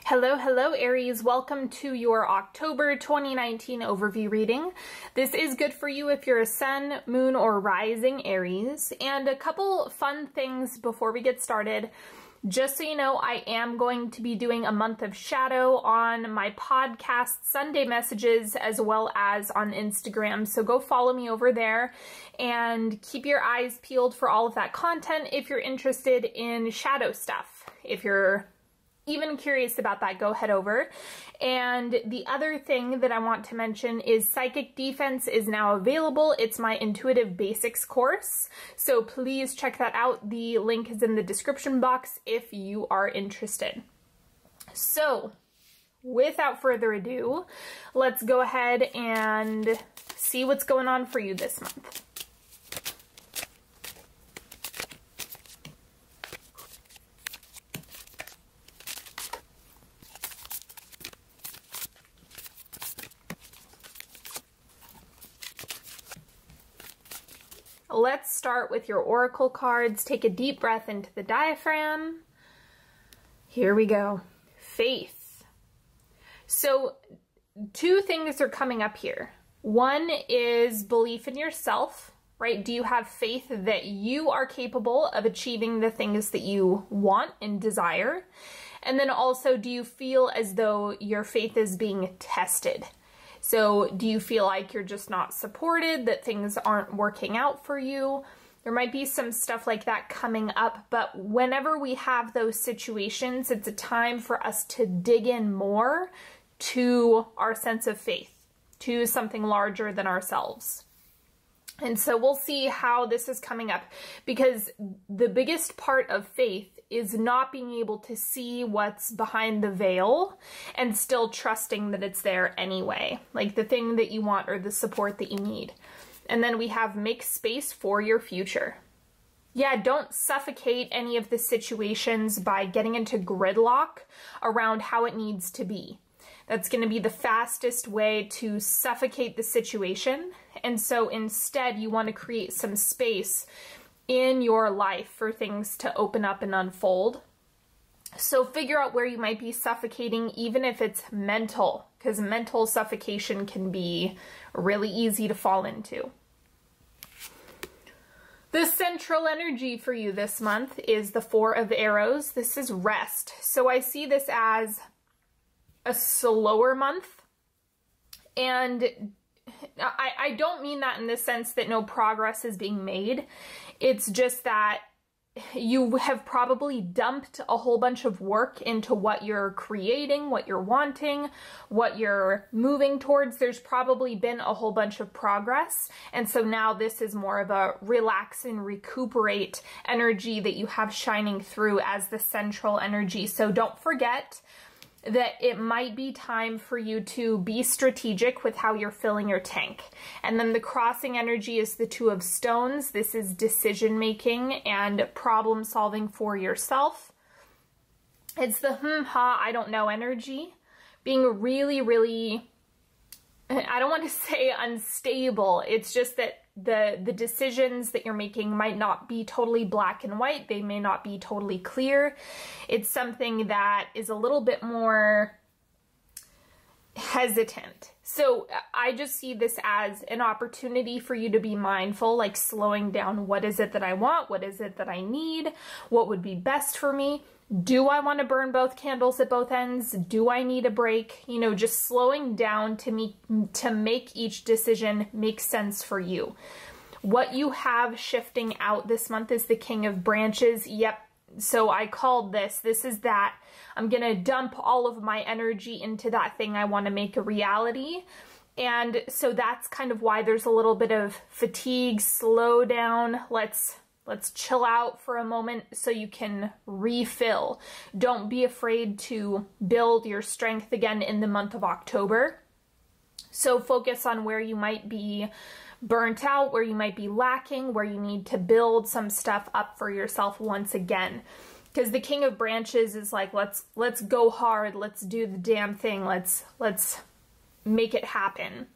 Hello, hello Aries. Welcome to your October 2019 overview reading. This is good for you if you're a sun, moon, or rising Aries. And a couple fun things before we get started. Just so you know, I am going to be doing a month of shadow on my podcast Sunday messages as well as on Instagram. So go follow me over there and keep your eyes peeled for all of that content if you're interested in shadow stuff. If you're even curious about that, go head over. And the other thing that I want to mention is Psychic Defense is now available. It's my Intuitive Basics course. So please check that out. The link is in the description box if you are interested. So without further ado, let's go ahead and see what's going on for you this month. Let's start with your oracle cards. Take a deep breath into the diaphragm. Here we go. Faith. So two things are coming up here. One is belief in yourself, right? Do you have faith that you are capable of achieving the things that you want and desire? And then also, do you feel as though your faith is being tested? So do you feel like you're just not supported, that things aren't working out for you? There might be some stuff like that coming up, but whenever we have those situations, it's a time for us to dig in more to our sense of faith, to something larger than ourselves. And so we'll see how this is coming up, because the biggest part of faith is not being able to see what's behind the veil and still trusting that it's there anyway, like the thing that you want or the support that you need. And then we have make space for your future. Yeah, don't suffocate any of the situations by getting into gridlock around how it needs to be. That's going to be the fastest way to suffocate the situation. And so instead, you want to create some space in your life for things to open up and unfold. So figure out where you might be suffocating, even if it's mental, because mental suffocation can be really easy to fall into. The central energy for you this month is the Four of Arrows. This is rest. So I see this as a slower month, and I don't mean that in the sense that no progress is being made. It's just that you have probably dumped a whole bunch of work into what you're creating, what you're wanting, what you're moving towards. There's probably been a whole bunch of progress. And so now this is more of a relax and recuperate energy that you have shining through as the central energy. So don't forget that it might be time for you to be strategic with how you're filling your tank. And then the crossing energy is the Two of Stones. This is decision making and problem solving for yourself. It's the I don't know energy. Being really, really, I don't want to say unstable. It's just that the decisions that you're making might not be totally black and white. They may not be totally clear. It's something that is a little bit more hesitant. So I just see this as an opportunity for you to be mindful, like slowing down. What is it that I want? What is it that I need? What would be best for me? Do I want to burn both candles at both ends? Do I need a break? You know, just slowing down to make each decision make sense for you. What you have shifting out this month is the King of Branches. Yep. So I called this is that I'm going to dump all of my energy into that thing I want to make a reality. And so that's kind of why there's a little bit of fatigue, slow down. Let's chill out for a moment so you can refill. Don't be afraid to build your strength again in the month of October. So focus on where you might be burnt out, where you might be lacking, where you need to build some stuff up for yourself once again. Because the King of Branches is like, let's go hard, let's do the damn thing, let's make it happen.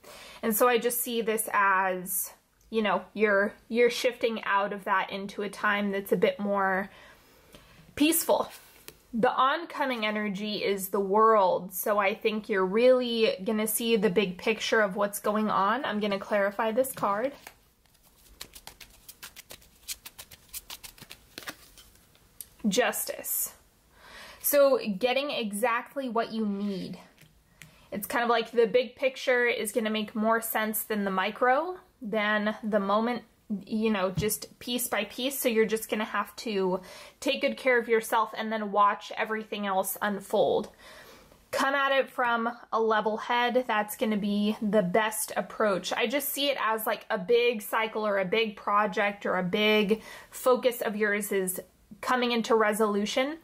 And so I just see this as, you know, you're shifting out of that into a time that's a bit more peaceful. The oncoming energy is the world, so I think you're really going to see the big picture of what's going on. I'm going to clarify this card. Justice. So getting exactly what you need. It's kind of like the big picture is going to make more sense than the micro, than the moment, you know, just piece by piece. So you're just going to have to take good care of yourself and then watch everything else unfold. Come at it from a level head. That's going to be the best approach. I just see it as like a big cycle or a big project or a big focus of yours is coming into resolution.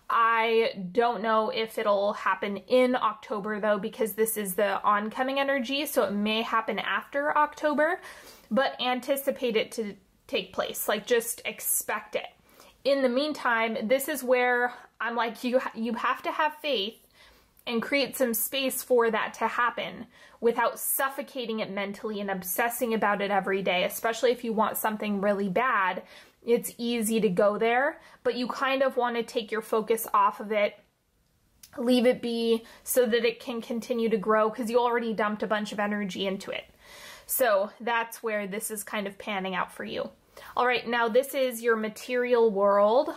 I don't know if it'll happen in October though, because this is the oncoming energy, so it may happen after October, but anticipate it to take place. Like, just expect it. In the meantime, this is where I'm like, you have to have faith and create some space for that to happen without suffocating it mentally and obsessing about it every day, especially if you want something really bad. It's easy to go there, but you kind of want to take your focus off of it, leave it be so that it can continue to grow, because you already dumped a bunch of energy into it. So that's where this is kind of panning out for you. All right, now this is your material world.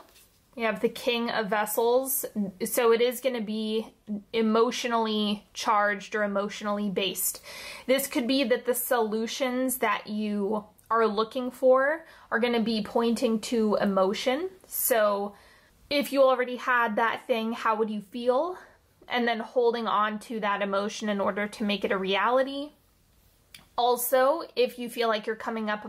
You have the King of Vessels, so it is going to be emotionally charged or emotionally based. This could be that the solutions that you are looking for are going to be pointing to emotion. So if you already had that thing, how would you feel? And then holding on to that emotion in order to make it a reality. Also, if you feel like you're coming up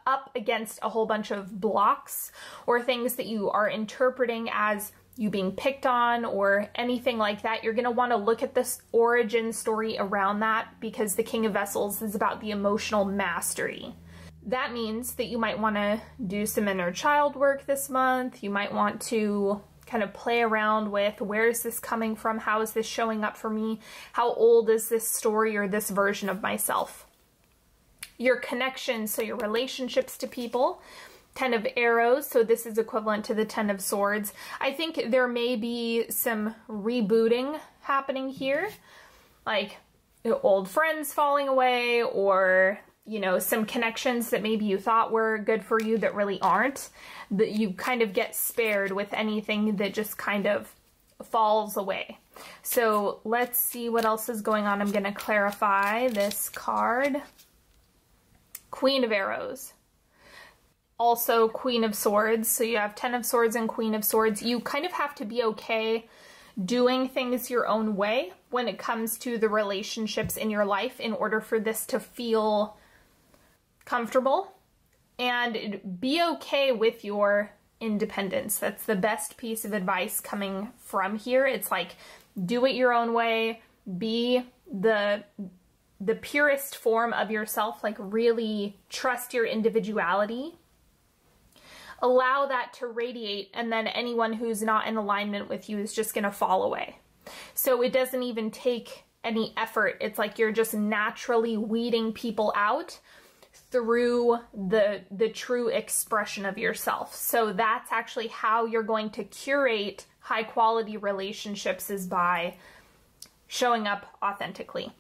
up against a whole bunch of blocks or things that you are interpreting as you being picked on or anything like that, you're going to want to look at this origin story around that, because the King of Vessels is about the emotional mastery. That means that you might want to do some inner child work this month. You might want to kind of play around with, where is this coming from? How is this showing up for me? How old is this story or this version of myself? Your connections, so your relationships to people. 10 of Arrows, so this is equivalent to the 10 of Swords. I think there may be some rebooting happening here, like old friends falling away, or, you know, some connections that maybe you thought were good for you that really aren't, that you kind of get spared with anything that just kind of falls away. So let's see what else is going on. I'm going to clarify this card. Queen of Arrows. Also Queen of Swords. So you have 10 of Swords and Queen of Swords. You kind of have to be okay doing things your own way when it comes to the relationships in your life in order for this to feel comfortable, and be okay with your independence. That's the best piece of advice coming from here. It's like, do it your own way, be the purest form of yourself, like really trust your individuality. Allow that to radiate, and then anyone who's not in alignment with you is just going to fall away. So it doesn't even take any effort. It's like you're just naturally weeding people out through the true expression of yourself. So that's actually how you're going to curate high quality relationships, is by showing up authentically.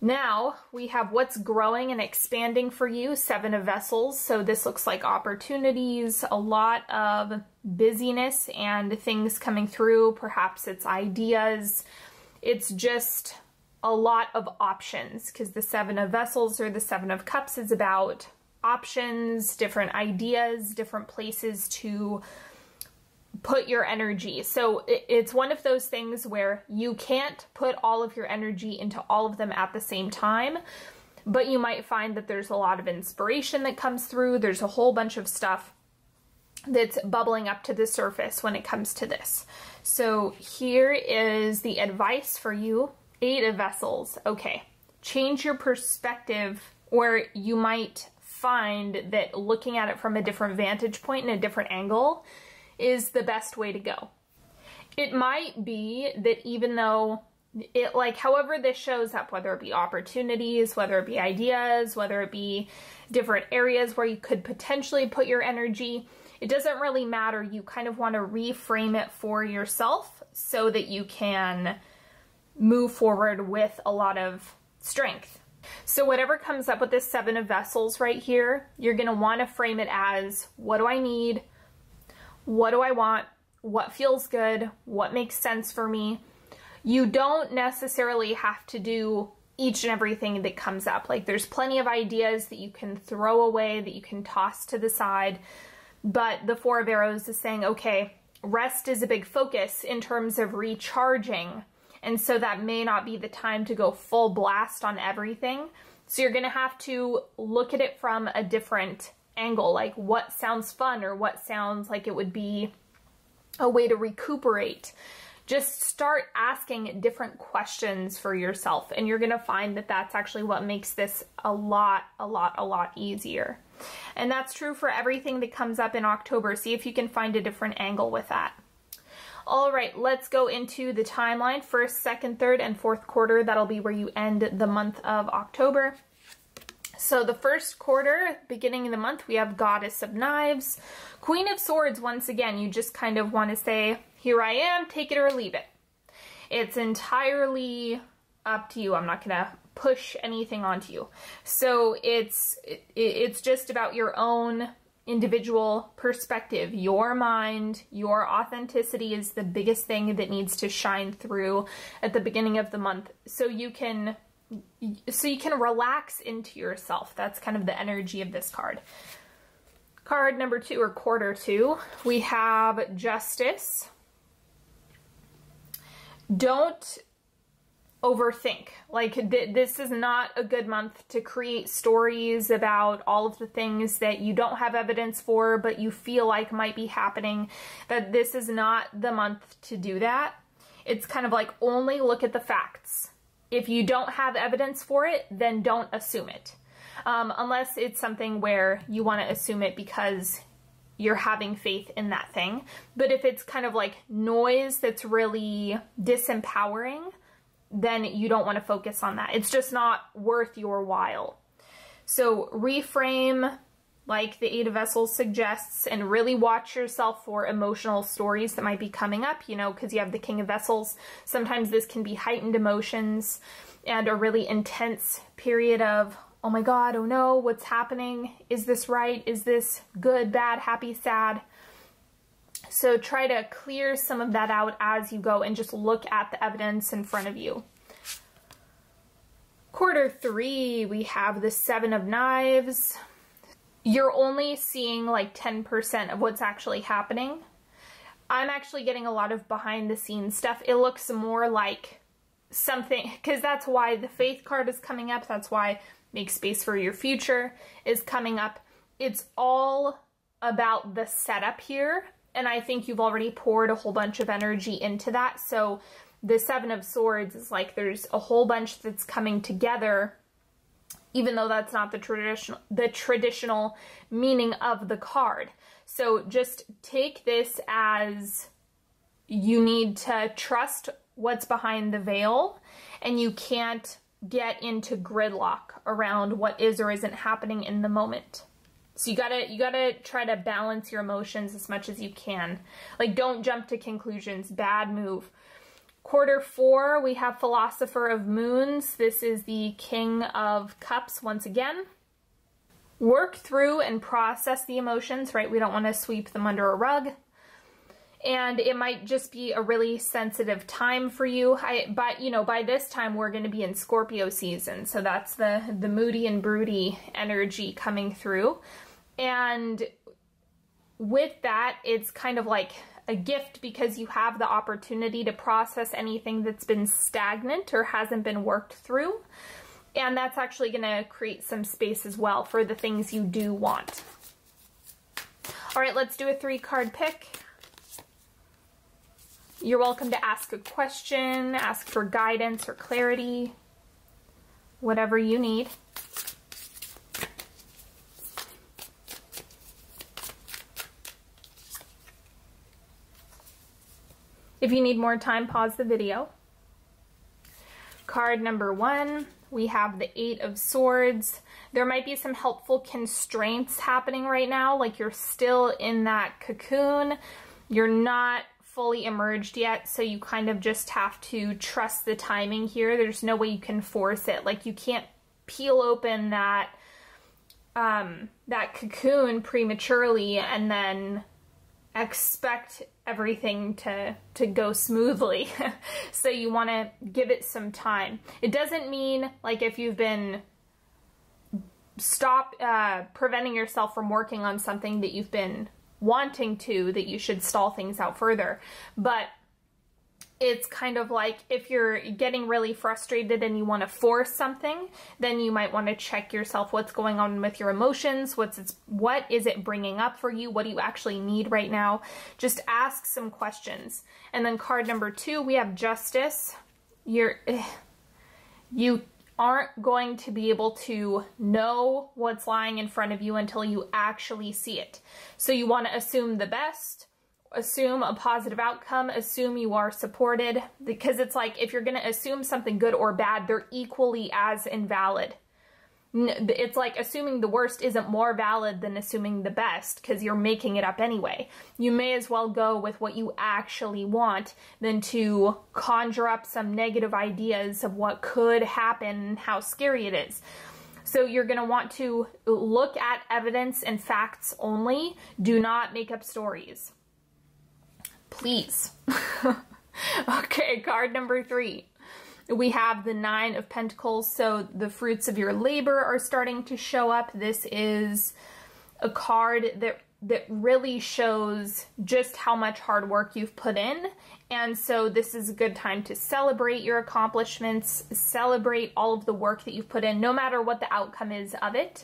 Now we have what's growing and expanding for you, 7 of Vessels. So this looks like opportunities, a lot of busyness and things coming through. Perhaps it's ideas. It's just a lot of options, because the 7 of Vessels or the 7 of Cups is about options, different ideas, different places to put your energy. So it's one of those things where you can't put all of your energy into all of them at the same time, but you might find that there's a lot of inspiration that comes through. There's a whole bunch of stuff that's bubbling up to the surface when it comes to this. So here is the advice for you. 8 of Vessels. Okay, change your perspective, or you might find that looking at it from a different vantage point and a different angle is the best way to go. It might be that even though it, like, however this shows up, whether it be opportunities, whether it be ideas, whether it be different areas where you could potentially put your energy, it doesn't really matter. You kind of want to reframe it for yourself so that you can move forward with a lot of strength. So whatever comes up with this 7 of Vessels right here, you're going to want to frame it as, what do I need? What do I want? What feels good? What makes sense for me? You don't necessarily have to do each and everything that comes up. Like, there's plenty of ideas that you can throw away, that you can toss to the side. But the 4 of Arrows is saying, okay, rest is a big focus in terms of recharging. And so that may not be the time to go full blast on everything. So you're going to have to look at it from a different angle, like what sounds fun or what sounds like it would be a way to recuperate. Just start asking different questions for yourself, and you're going to find that that's actually what makes this a lot easier. And that's true for everything that comes up in October. See if you can find a different angle with that. All right, let's go into the timeline. 1st, 2nd, 3rd, and 4th quarter. That'll be where you end the month of October. So the 1st quarter, beginning of the month, we have Goddess of Knives. Queen of Swords, once again, you just kind of want to say, here I am, take it or leave it. It's entirely up to you. I'm not going to push anything onto you. So it's just about your own individual perspective. Your mind, your authenticity is the biggest thing that needs to shine through at the beginning of the month, so you can relax into yourself. That's kind of the energy of this card. Card number 2, or quarter 2, we have Justice. Don't overthink. Like, this is not a good month to create stories about all of the things that you don't have evidence for, but you feel like might be happening. That this is not the month to do that. It's kind of like, only look at the facts. If you don't have evidence for it, then don't assume it. Unless it's something where you want to assume it because you're having faith in that thing. But if it's kind of like noise that's really disempowering, then you don't want to focus on that. It's just not worth your while. So reframe, like the 8 of Vessels suggests, and really watch yourself for emotional stories that might be coming up, you know, because you have the King of Vessels. Sometimes this can be heightened emotions and a really intense period of, oh my God, oh no, what's happening? Is this right? Is this good, bad, happy, sad? So try to clear some of that out as you go and just look at the evidence in front of you. Quarter 3, we have the 7 of Knives. You're only seeing like 10% of what's actually happening. I'm actually getting a lot of behind the scenes stuff. It looks more like something, because that's why the Faith card is coming up. That's why Make Space for Your Future is coming up. It's all about the setup here. And I think you've already poured a whole bunch of energy into that. So the 7 of Swords is like there's a whole bunch that's coming together, even though that's not the traditional meaning of the card. So just take this as you need to trust what's behind the veil, and you can't get into gridlock around what is or isn't happening in the moment. So you gotta try to balance your emotions as much as you can. Like, don't jump to conclusions. Bad move. Quarter 4, we have Philosopher of Moons. This is the King of Cups once again. Work through and process the emotions, right? We don't want to sweep them under a rug. And it might just be a really sensitive time for you. But you know, by this time we're going to be in Scorpio season. So that's the moody and broody energy coming through. And with that, it's kind of like a gift because you have the opportunity to process anything that's been stagnant or hasn't been worked through. And that's actually going to create some space as well for the things you do want. All right, let's do a 3-card pick. You're welcome to ask a question, ask for guidance or clarity, whatever you need. If you need more time, pause the video. Card number 1, we have the 8 of Swords. There might be some helpful constraints happening right now, like you're still in that cocoon. You're not fully emerged yet, so you kind of just have to trust the timing here. There's no way you can force it. Like, you can't peel open that that cocoon prematurely and then expect everything to go smoothly. So you want to give it some time. It doesn't mean, like, if you've been preventing yourself from working on something that you've been wanting to, that you should stall things out further. But it's kind of like, if you're getting really frustrated and you want to force something, then you might want to check yourself. What's going on with your emotions? What is it bringing up for you? What do you actually need right now? Just ask some questions. And then card number 2, we have Justice. You aren't going to be able to know what's lying in front of you until you actually see it. So you want to assume the best, assume a positive outcome, assume you are supported, because it's like, if you're going to assume something good or bad, they're equally as invalid. It's like assuming the worst isn't more valid than assuming the best, because you're making it up anyway. You may as well go with what you actually want than to conjure up some negative ideas of what could happen and how scary it is. So you're going to want to look at evidence and facts only. Do not make up stories. Please. Okay, card number 3. We have the 9 of Pentacles, so the fruits of your labor are starting to show up. This is a card that really shows just how much hard work you've put in, and so this is a good time to celebrate your accomplishments, celebrate all of the work that you've put in, no matter what the outcome is of it.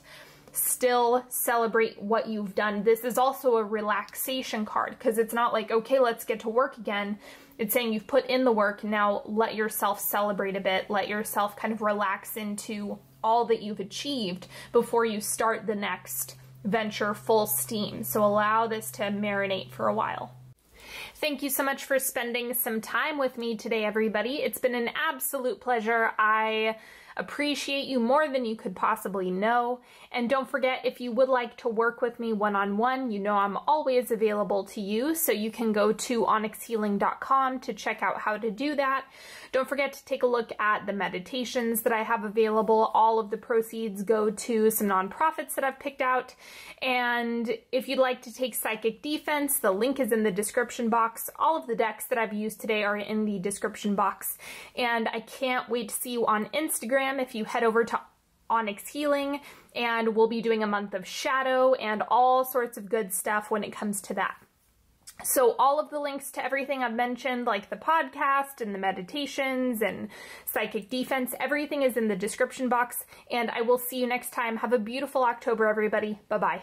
Still celebrate what you've done. This is also a relaxation card, because it's not like, okay, let's get to work again. It's saying you've put in the work, now let yourself celebrate a bit, let yourself kind of relax into all that you've achieved before you start the next venture full steam. So allow this to marinate for a while. Thank you so much for spending some time with me today, everybody. It's been an absolute pleasure. I appreciate you more than you could possibly know. And don't forget, if you would like to work with me one-on-one, you know I'm always available to you, so you can go to onyxhealing.com to check out how to do that. Don't forget to take a look at the meditations that I have available. All of the proceeds go to some nonprofits that I've picked out. And if you'd like to take Psychic Defense, the link is in the description box. All of the decks that I've used today are in the description box. And I can't wait to see you on Instagram if you head over to Onyx Healing, and we'll be doing a month of shadow and all sorts of good stuff when it comes to that. So all of the links to everything I've mentioned, like the podcast and the meditations and Psychic Defense, everything is in the description box, and I will see you next time. Have a beautiful October, everybody. Bye-bye.